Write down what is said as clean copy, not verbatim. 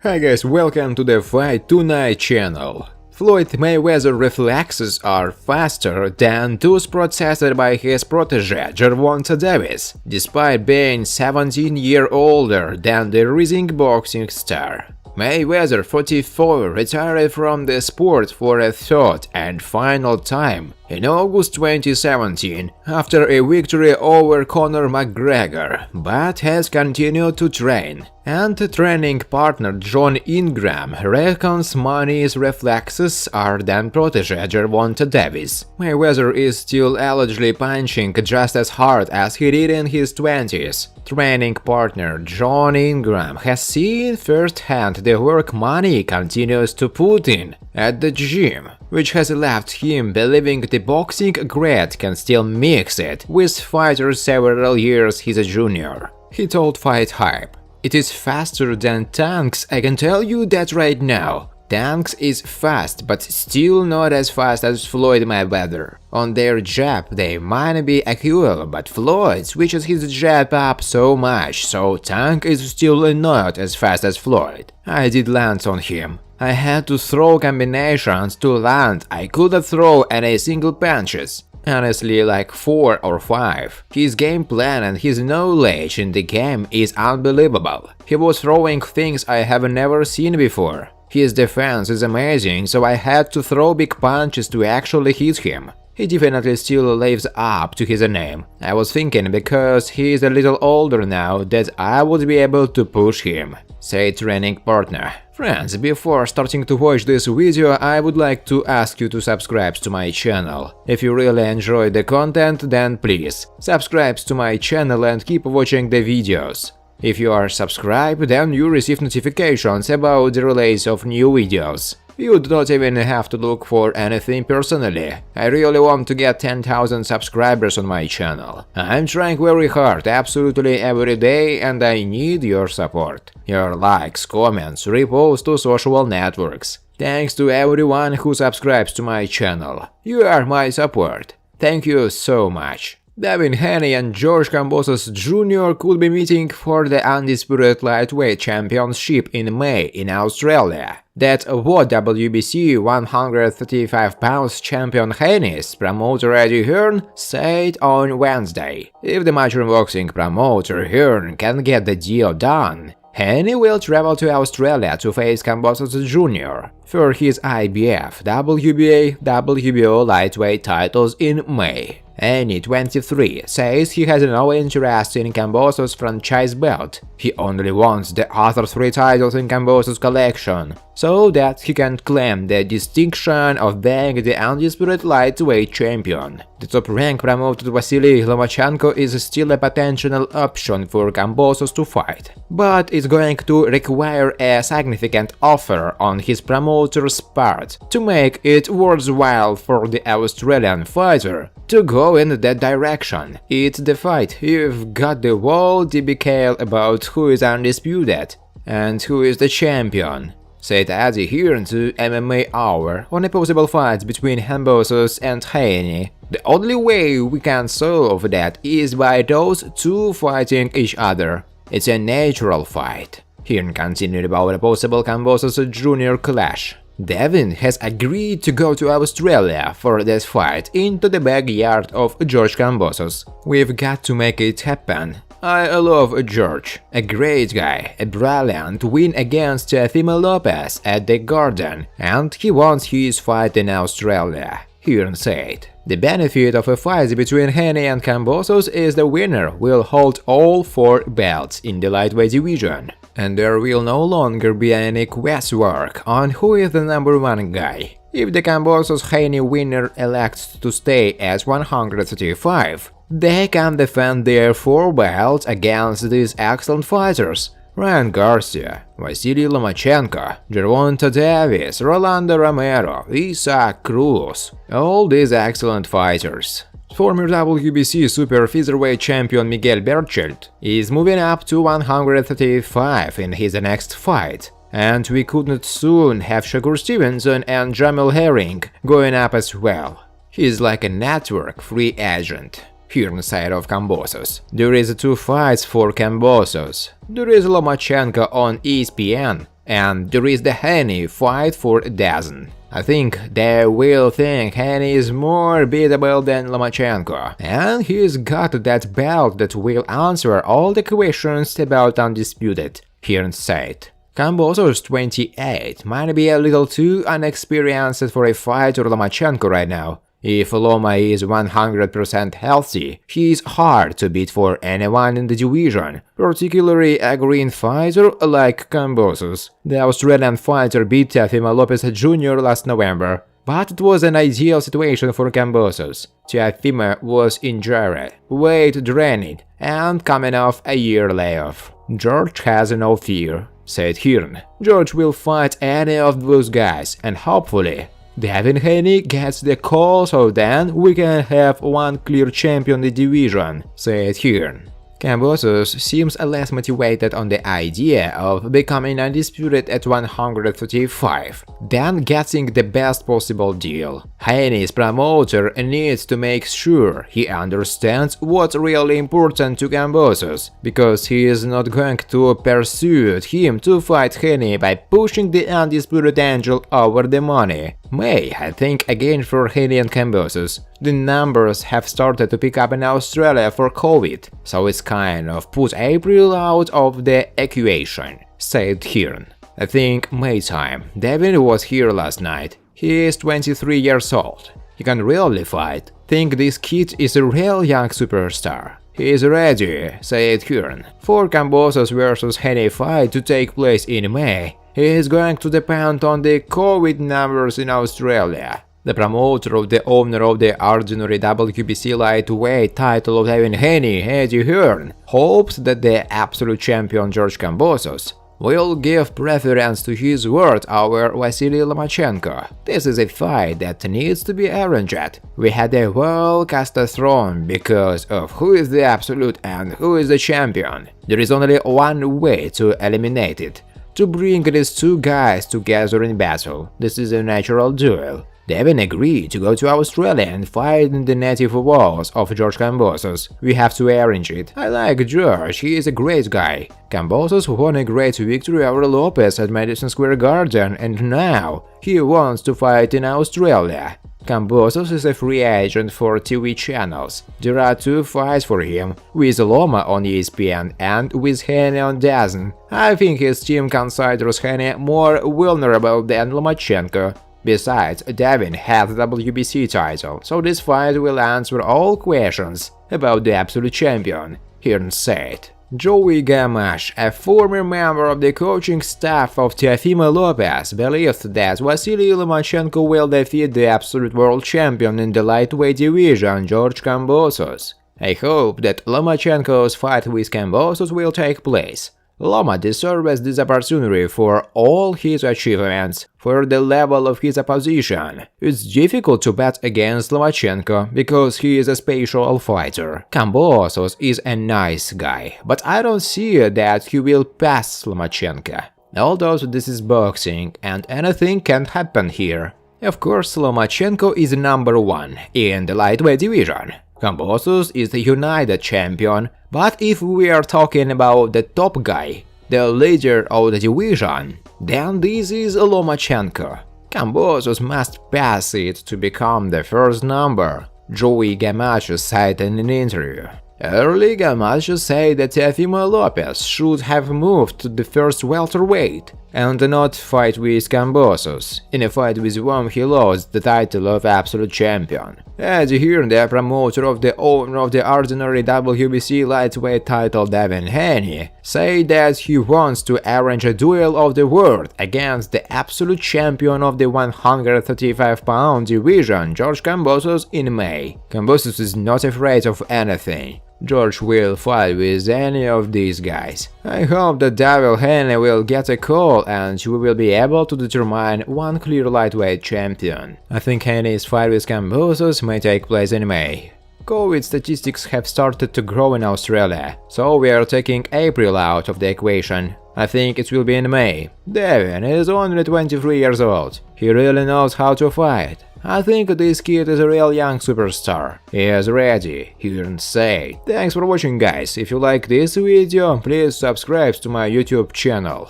Hi guys, welcome to the Fight Tonight channel. Floyd Mayweather reflexes are faster than those processed by his protege Gervonta Davis, despite being 17 years older than the rising boxing star. Mayweather, 44, retired from the sport for a third and final time in August 2017 after a victory over Conor McGregor, but has continued to train. And training partner John Ingram reckons money's reflexes are than protege Gervonta Davis. Mayweather is still allegedly punching just as hard as he did in his 20s. Training partner John Ingram has seen firsthand the work Money continues to put in at the gym, which has left him believing the boxing great can still mix it with fighters several years his junior. He told Fight Hype, "It is faster than tanks, I can tell you that right now. Tanks is fast, but still not as fast as Floyd Mayweather. On their jab they might be equal, but Floyd switches his jab up so much, so Tank is still not as fast as Floyd. I did land on him. I had to throw combinations to land, I couldn't throw any single punches. Honestly, like 4 or 5. His game plan and his knowledge in the game is unbelievable. He was throwing things I have never seen before. His defense is amazing, so I had to throw big punches to actually hit him. He definitely still lives up to his name. I was thinking because he is a little older now that I would be able to push him," said training partner. Friends, before starting to watch this video, I would like to ask you to subscribe to my channel. If you really enjoy the content, then please subscribe to my channel and keep watching the videos. If you are subscribed, then you receive notifications about the release of new videos. You do not even have to look for anything personally. I really want to get 10,000 subscribers on my channel. I'm trying very hard absolutely every day and I need your support. Your likes, comments, reposts to social networks. Thanks to everyone who subscribes to my channel. You are my support. Thank you so much. Devin Haney and Kambosos Jr. could be meeting for the undisputed lightweight championship in May in Australia. That what WBC 135 pounds champion Haney's promoter J'Hon said on Wednesday. If the major boxing promoter J'Hon can get the deal done, Haney will travel to Australia to face Kambosos Jr. for his IBF, WBA, WBO lightweight titles in May. Haney, 23, says he has no interest in Kambosos' franchise belt. He only wants the other 3 titles in Kambosos' collection, so that he can claim the distinction of being the undisputed lightweight champion. The top-rank promoted Vasily Lomachenko is still a potential option for Kambosos to fight, but it's going to require a significant offer on his promoter's part to make it worthwhile for the Australian fighter to go in that direction. It's the fight. You've got the whole debate about who is undisputed and who is the champion, said J'Hon to MMA Hour on a possible fight between Kambosos and Haney. The only way we can solve that is by those two fighting each other. It's a natural fight. J'Hon continued about a possible Kambosos Jr. clash. Devin has agreed to go to Australia for this fight into the backyard of George Kambosos. We've got to make it happen. I love George, a great guy, a brilliant win against Teofimo Lopez at the Garden, and he wants his fight in Australia, J'Hon said. The benefit of a fight between Haney and Kambosos is the winner will hold all 4 belts in the lightweight division, and there will no longer be any guesswork on who is the number 1 guy. If the Kambosos-Haney winner elects to stay as 135, they can defend their 4 belts against these excellent fighters: Ryan Garcia, Vasily Lomachenko, Gervonta Davis, Rolando Romero, Isaac Cruz, all these excellent fighters. Former WBC super featherweight champion Miguel Berchelt is moving up to 135 in his next fight, and we couldn't soon have Shakur Stevenson and Jamel Herring going up as well. He's like a network free agent. J'Hon side of Kambosos. There is 2 fights for Kambosos. There is Lomachenko on ESPN, And there is the Haney fight for Devin. I think they will think Haney is more beatable than Lomachenko, and he's got that belt that will answer all the questions about Undisputed, Hearn said. Kambosos 28 might be a little too inexperienced for a fighter Lomachenko right now. If Loma is 100% healthy, he is hard to beat for anyone in the division, particularly a green fighter like Kambosos. The Australian fighter beat Teofimo Lopez Jr. last November, but it was an ideal situation for Kambosos. Teofimo was injured, weight draining, and coming off a year layoff. George has no fear, said Hearn. George will fight any of those guys, and hopefully Devin Haney gets the call, so then we can have one clear champion in the division, said Hearn. Kambosos seems less motivated on the idea of becoming undisputed at 135 than getting the best possible deal. Haney's promoter needs to make sure he understands what's really important to Kambosos, because he is not going to persuade him to fight Haney by pushing the undisputed angel over the money. May, I think, again for Haney and Kambosos. The numbers have started to pick up in Australia for COVID, so it's kind of put April out of the equation, said Hearn. I think May time. Devin was here last night. He is 23 years old. He can really fight. Think this kid is a real young superstar. He is ready, said Hearn, for Kambosos vs Haney fight to take place in May. He is going to depend on the COVID numbers in Australia. The promoter of the owner of the ordinary WBC lightweight title of Devin Haney, Eddie Hearn, hopes that the absolute champion George Kambosos will give preference to his word over Vasily Lomachenko. This is a fight that needs to be arranged. We had a well-cast throne because of who is the absolute and who is the champion. There is only one way to eliminate it: to bring these two guys together in battle. This is a natural duel. Devin agreed to go to Australia and fight in the native walls of George Kambosos. We have to arrange it. I like George, he is a great guy. Kambosos won a great victory over Lopez at Madison Square Garden, and now he wants to fight in Australia. Kambosos is a free agent for TV channels. There are two fights for him, with Loma on ESPN and with Haney on DAZN. I think his team considers Haney more vulnerable than Lomachenko. Besides, Devin has the WBC title, so this fight will answer all questions about the absolute champion, Hearn said. Joey Gamache, a former member of the coaching staff of Teofimo Lopez, believes that Vasily Lomachenko will defeat the absolute world champion in the lightweight division, George Kambosos. I hope that Lomachenko's fight with Kambosos will take place. Loma deserves this opportunity for all his achievements, for the level of his opposition. It's difficult to bet against Lomachenko because he is a special fighter. Kambosos is a nice guy, but I don't see that he will pass Lomachenko. Although this is boxing and anything can happen here. Of course, Lomachenko is number one in the lightweight division. Kambosos is the United champion, but if we are talking about the top guy, the leader of the division, then this is Lomachenko. Kambosos must pass it to become the first number, Joey Gamache said in an interview. Early Gamache said that Teofimo Lopez should have moved to the first welterweight and not fight with Kambosos, in a fight with whom he lost the title of absolute champion. Eddie Hearn, the promoter of the owner of the ordinary WBC lightweight title Devin Haney, said that he wants to arrange a duel of the world against the absolute champion of the 135-pound division, George Kambosos, in May. Kambosos is not afraid of anything. George will fight with any of these guys. I hope that Devin Haney will get a call and we will be able to determine one clear lightweight champion. I think Haney's fight with Kambosos may take place in May. COVID statistics have started to grow in Australia, so we are taking April out of the equation. I think it will be in May. Devin is only 23 years old. He really knows how to fight. I think this kid is a real young superstar. He is ready, Hearn said. Thanks for watching, guys. If you like this video, please subscribe to my YouTube channel.